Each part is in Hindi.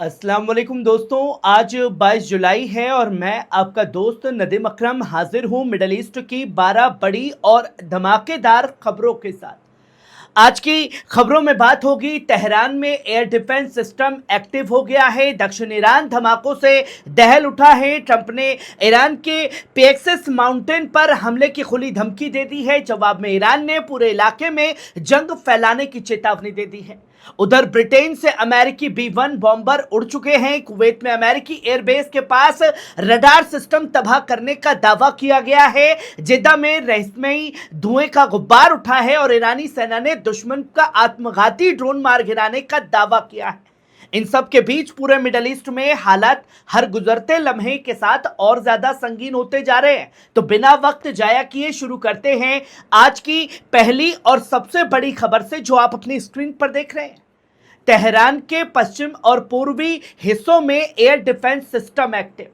अस्सलाम वालेकुम दोस्तों। आज 22 जुलाई है और मैं आपका दोस्त नदीम अकरम हाजिर हूं मिडल ईस्ट की 12 बड़ी और धमाकेदार खबरों के साथ। आज की खबरों में बात होगी, तेहरान में एयर डिफेंस सिस्टम एक्टिव हो गया है। दक्षिण ईरान धमाकों से दहल उठा है। ट्रंप ने ईरान के पेक्सिस माउंटेन पर हमले की खुली धमकी दे दी है। जवाब में ईरान ने पूरे इलाके में जंग फैलाने की चेतावनी दे दी है। उधर ब्रिटेन से अमेरिकी B-1 बॉम्बर उड़ चुके हैं। कुवैत में अमेरिकी एयरबेस के पास रडार सिस्टम तबाह करने का दावा किया गया है। जिद्दा में रहस्यमयी धुएं का गुब्बार उठा है और ईरानी सेना ने दुश्मन का आत्मघाती ड्रोन मार गिराने का दावा किया है। इन सब के बीच पूरे मिडल ईस्ट में हालात हर गुजरते लम्हे के साथ और ज्यादा संगीन होते जा रहे हैं। तो बिना वक्त जाया किए शुरू करते हैं आज की पहली और सबसे बड़ी खबर से, जो आप अपनी स्क्रीन पर देख रहे हैं। तेहरान के पश्चिम और पूर्वी हिस्सों में एयर डिफेंस सिस्टम एक्टिव।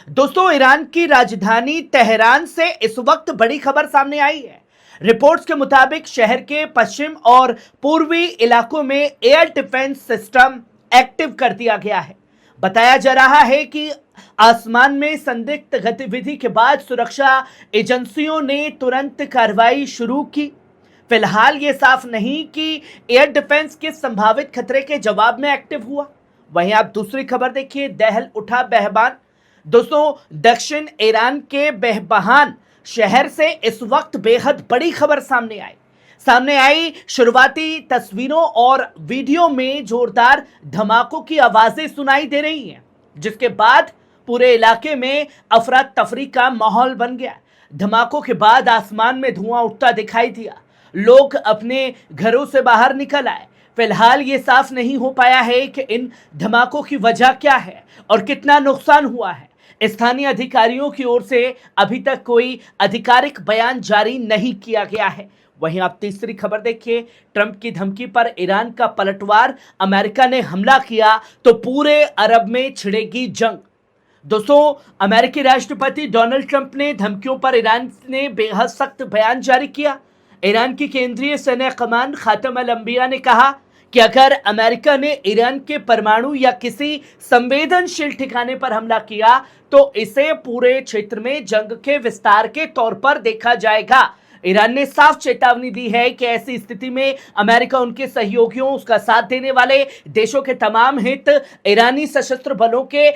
दोस्तों, ईरान की राजधानी तेहरान से इस वक्त बड़ी खबर सामने आई है। रिपोर्ट्स के मुताबिक शहर के पश्चिम और पूर्वी इलाकों में एयर डिफेंस सिस्टम एक्टिव कर दिया गया है। बताया जा रहा है कि आसमान में संदिग्ध गतिविधि के बाद सुरक्षा एजेंसियों ने तुरंत कार्रवाई शुरू की। फिलहाल ये साफ नहीं कि एयर डिफेंस के संभावित खतरे के जवाब में एक्टिव हुआ। वहीं आप दूसरी खबर देखिए, दहल उठा बेहबान। दोस्तों, दक्षिण ईरान के बेहबान शहर से इस वक्त बेहद बड़ी खबर सामने आई। शुरुआती तस्वीरों और वीडियो में जोरदार धमाकों की आवाजें सुनाई दे रही हैं, जिसके बाद पूरे इलाके में अफरा तफरी का माहौल बन गया। धमाकों के बाद आसमान में धुआं उठता दिखाई दिया। लोग अपने घरों से बाहर निकल आए। फिलहाल ये साफ नहीं हो पाया है कि इन धमाकों की वजह क्या है और कितना नुकसान हुआ है। स्थानीय अधिकारियों की ओर से अभी तक कोई आधिकारिक बयान जारी नहीं किया गया है। वहीं आप तीसरी खबर देखिए, ट्रंप की धमकी पर ईरान का पलटवार। अमेरिका ने हमला किया तो पूरे अरब में छिड़ेगी जंग। दोस्तों, अमेरिकी राष्ट्रपति डोनाल्ड ट्रंप ने धमकियों पर ईरान ने बेहद सख्त बयान जारी किया। ईरान की केंद्रीय सैन्य कमान खातम अल अंबिया ने कहा कि अगर अमेरिका ने ईरान के परमाणु या किसी संवेदनशील ठिकाने पर हमला किया तो इसे पूरे क्षेत्र में जंग के विस्तार के तौर पर देखा जाएगा। ईरान ने साफ चेतावनी दी है कि ऐसी स्थिति में अमेरिका, उनके सहयोगियों, उसका साथ देने वाले देशों के तमाम हित ईरानी सशस्त्र बलों के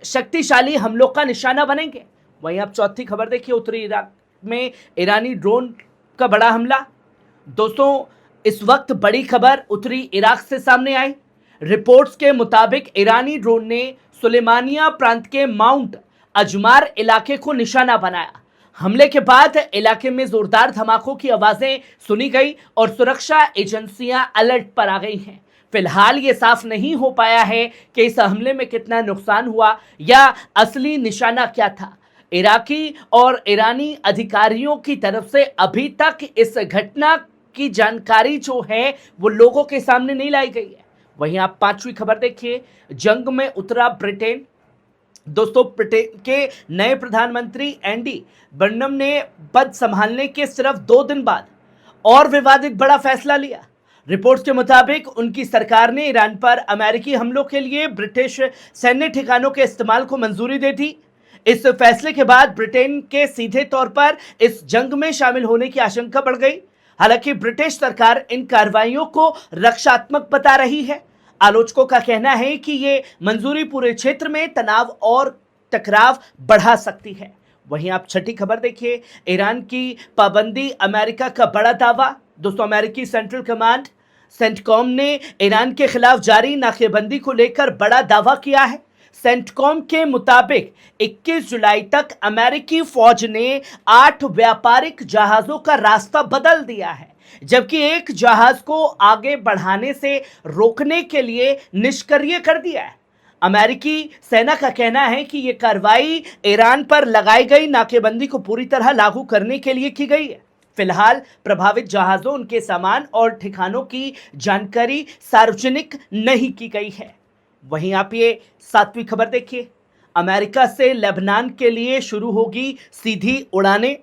शक्तिशाली हमलों का निशाना बनेंगे। वहीं आप चौथी खबर देखिए, उत्तरी इराक में ईरानी ड्रोन का बड़ा हमला। दोस्तों, इस वक्त बड़ी खबर उत्तरी इराक से सामने आई। रिपोर्ट्स के मुताबिक ईरानी ड्रोन ने सुलेमानिया प्रांत के माउंट अजमार इलाके को निशाना बनाया। हमले के बाद इलाके में जोरदार धमाकों की आवाजें सुनी गई और सुरक्षा एजेंसियां अलर्ट पर आ गई हैं। फिलहाल ये साफ नहीं हो पाया है कि इस हमले में कितना नुकसान हुआ या असली निशाना क्या था। इराकी और ईरानी अधिकारियों की तरफ से अभी तक इस घटना की जानकारी जो है वो लोगों के सामने नहीं लाई गई है। वहीं आप पांचवी खबर देखिए, जंग में उतरा ब्रिटेन। दोस्तों, ब्रिटेन के नए प्रधानमंत्री एंडी बर्नम ने पद संभालने के सिर्फ 2 दिन बाद और विवादित बड़ा फैसला लिया। रिपोर्ट्स के मुताबिक उनकी सरकार ने ईरान पर अमेरिकी हमलों के लिए ब्रिटिश सैन्य ठिकानों के इस्तेमाल को मंजूरी दे दी। इस फैसले के बाद ब्रिटेन के सीधे तौर पर इस जंग में शामिल होने की आशंका बढ़ गई। हालांकि ब्रिटिश सरकार इन कार्रवाइयों को रक्षात्मक बता रही है। आलोचकों का कहना है कि ये मंजूरी पूरे क्षेत्र में तनाव और टकराव बढ़ा सकती है। वहीं आप छठी खबर देखिए, ईरान की पाबंदी, अमेरिका का बड़ा दावा। दोस्तों, अमेरिकी सेंट्रल कमांड सेंटकॉम ने ईरान के खिलाफ जारी नाकेबंदी को लेकर बड़ा दावा किया है। सेंटकॉम के मुताबिक 21 जुलाई तक अमेरिकी फौज ने 8 व्यापारिक जहाजों का रास्ता बदल दिया है, जबकि एक जहाज को आगे बढ़ाने से रोकने के लिए निष्क्रिय कर दिया है। अमेरिकी सेना का कहना है कि यह कार्रवाई ईरान पर लगाई गई नाकेबंदी को पूरी तरह लागू करने के लिए की गई है। फिलहाल प्रभावित जहाजों, उनके सामान और ठिकानों की जानकारी सार्वजनिक नहीं की गई है। वहीं आप ये 7वीं खबर देखिए, अमेरिका से लेबनान के लिए शुरू होगी सीधी उड़ानें।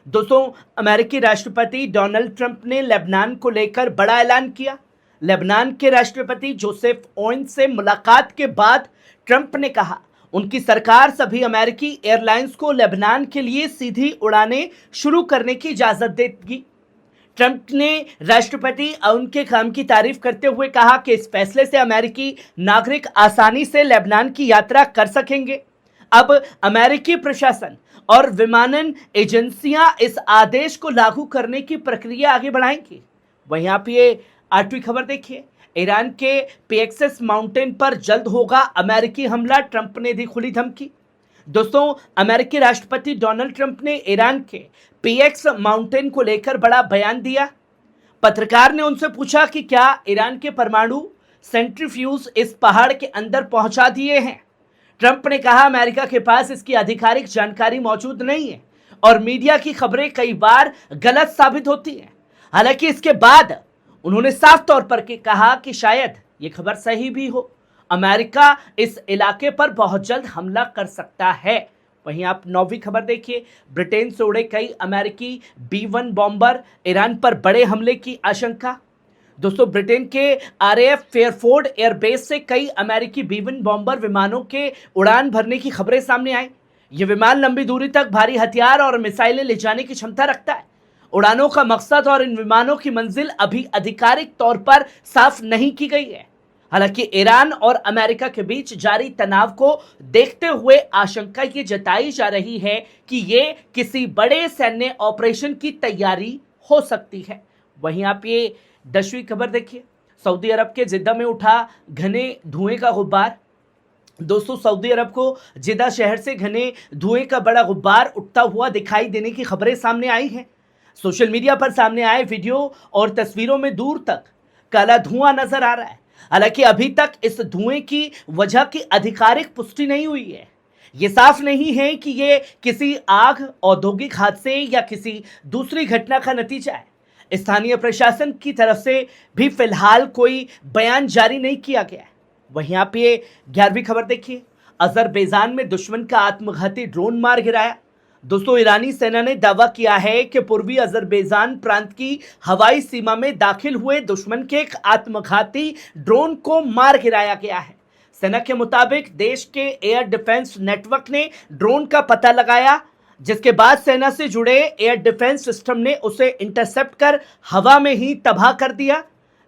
दोस्तों, अमेरिकी राष्ट्रपति डोनाल्ड ट्रंप ने लेबनान को लेकर बड़ा ऐलान किया। लेबनान के राष्ट्रपति जोसेफ ओइन से मुलाकात के बाद ट्रंप ने कहा उनकी सरकार सभी अमेरिकी एयरलाइंस को लेबनान के लिए सीधी उड़ानें शुरू करने की इजाजत देगी। ट्रंप ने राष्ट्रपति ओइन के काम की तारीफ करते हुए कहा कि इस फैसले से अमेरिकी नागरिक आसानी से लेबनान की यात्रा कर सकेंगे। अब अमेरिकी प्रशासन और विमानन एजेंसियां इस आदेश को लागू करने की प्रक्रिया आगे बढ़ाएंगी। वहीं आप ये 8वीं खबर देखिए, ईरान के पीएक्स माउंटेन पर जल्द होगा अमेरिकी हमला, ट्रंप ने दी खुली धमकी। दोस्तों, अमेरिकी राष्ट्रपति डोनाल्ड ट्रंप ने ईरान के पीएक्स माउंटेन को लेकर बड़ा बयान दिया। पत्रकार ने उनसे पूछा कि क्या ईरान के परमाणु सेंट्रीफ्यूज इस पहाड़ के अंदर पहुंचा दिए हैं। ट्रंप ने कहा अमेरिका के पास इसकी आधिकारिक जानकारी मौजूद नहीं है और मीडिया की खबरें कई बार गलत साबित होती हैं। हालांकि इसके बाद उन्होंने साफ तौर पर कहा कि शायद ये खबर सही भी हो, अमेरिका इस इलाके पर बहुत जल्द हमला कर सकता है। वहीं आप 9वीं खबर देखिए, ब्रिटेन से उड़े कई अमेरिकी B-1 बॉम्बर, ईरान पर बड़े हमले की आशंका। दोस्तों, ब्रिटेन के RAF फेयरफोर्ड एयरबेस से कई अमेरिकी B-1 बॉम्बर विमानों के उड़ान भरने की खबरें सामने आई। ये विमान लंबी दूरी तक भारी हथियार और मिसाइलें ले जाने की क्षमता रखता है। उड़ानों का मकसद और इन विमानों की मंजिल अभी आधिकारिक तौर पर साफ नहीं की गई है। हालांकि ईरान और अमेरिका के बीच जारी तनाव को देखते हुए आशंका ये जताई जा रही है कि ये किसी बड़े सैन्य ऑपरेशन की तैयारी हो सकती है। वहीं आप ये 10वीं खबर देखिए, सऊदी अरब के जिद्दा में उठा घने धुएं का गुब्बार। दोस्तों, सऊदी अरब को जिद्दा शहर से घने धुएं का बड़ा गुब्बार उठता हुआ दिखाई देने की खबरें सामने आई हैं। सोशल मीडिया पर सामने आए वीडियो और तस्वीरों में दूर तक काला धुआं नजर आ रहा है। हालांकि अभी तक इस धुएं की वजह की आधिकारिक पुष्टि नहीं हुई है। ये साफ नहीं है कि ये किसी आग, औद्योगिक हादसे या किसी दूसरी घटना का नतीजा है। स्थानीय प्रशासन की तरफ से भी फिलहाल कोई बयान जारी नहीं किया गया है। वहीं आप ये 11वीं खबर देखिए, अजरबैजान में दुश्मन का आत्मघाती ड्रोन मार गिराया। दोस्तों, ईरानी सेना ने दावा किया है कि पूर्वी अजरबैजान प्रांत की हवाई सीमा में दाखिल हुए दुश्मन के एक आत्मघाती ड्रोन को मार गिराया गया है। सेना के मुताबिक देश के एयर डिफेंस नेटवर्क ने ड्रोन का पता लगाया, जिसके बाद सेना से जुड़े एयर डिफेंस सिस्टम ने उसे इंटरसेप्ट कर हवा में ही तबाह कर दिया।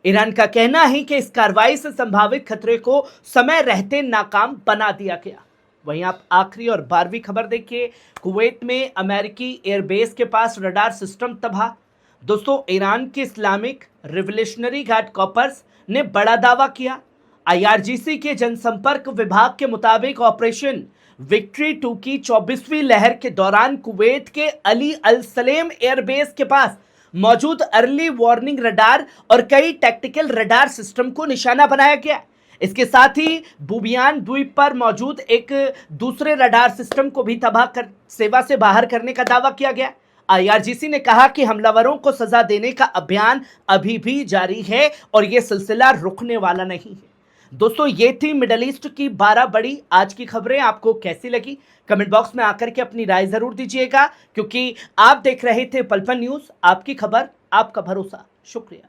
ईरान का कहना है कि इस कार्रवाई से संभावित खतरे को समय रहते नाकाम बना दिया गया। वहीं आप आखिरी और 12वीं खबर देखिए, कुवैत में अमेरिकी एयरबेस के पास रडार सिस्टम तबाह। दोस्तों, ईरान के इस्लामिक रिवोल्यूशनरी गार्ड कॉर्प्स ने बड़ा दावा किया। IRGC के जनसंपर्क विभाग के मुताबिक ऑपरेशन विक्ट्री 2 की 24वीं लहर के दौरान कुवैत के अली अल सलेम एयरबेस के पास मौजूद अर्ली वार्निंग रडार और कई टैक्टिकल रडार सिस्टम को निशाना बनाया गया। इसके साथ ही बुबियान द्वीप पर मौजूद एक दूसरे रडार सिस्टम को भी तबाह कर सेवा से बाहर करने का दावा किया गया। IRGC ने कहा कि हमलावरों को सजा देने का अभियान अभी भी जारी है और यह सिलसिला रुकने वाला नहीं है। दोस्तों, ये थी मिडल ईस्ट की 12 बड़ी आज की खबरें। आपको कैसी लगी कमेंट बॉक्स में आकर के अपनी राय जरूर दीजिएगा, क्योंकि आप देख रहे थे पल पल न्यूज, आपकी खबर आपका भरोसा। शुक्रिया।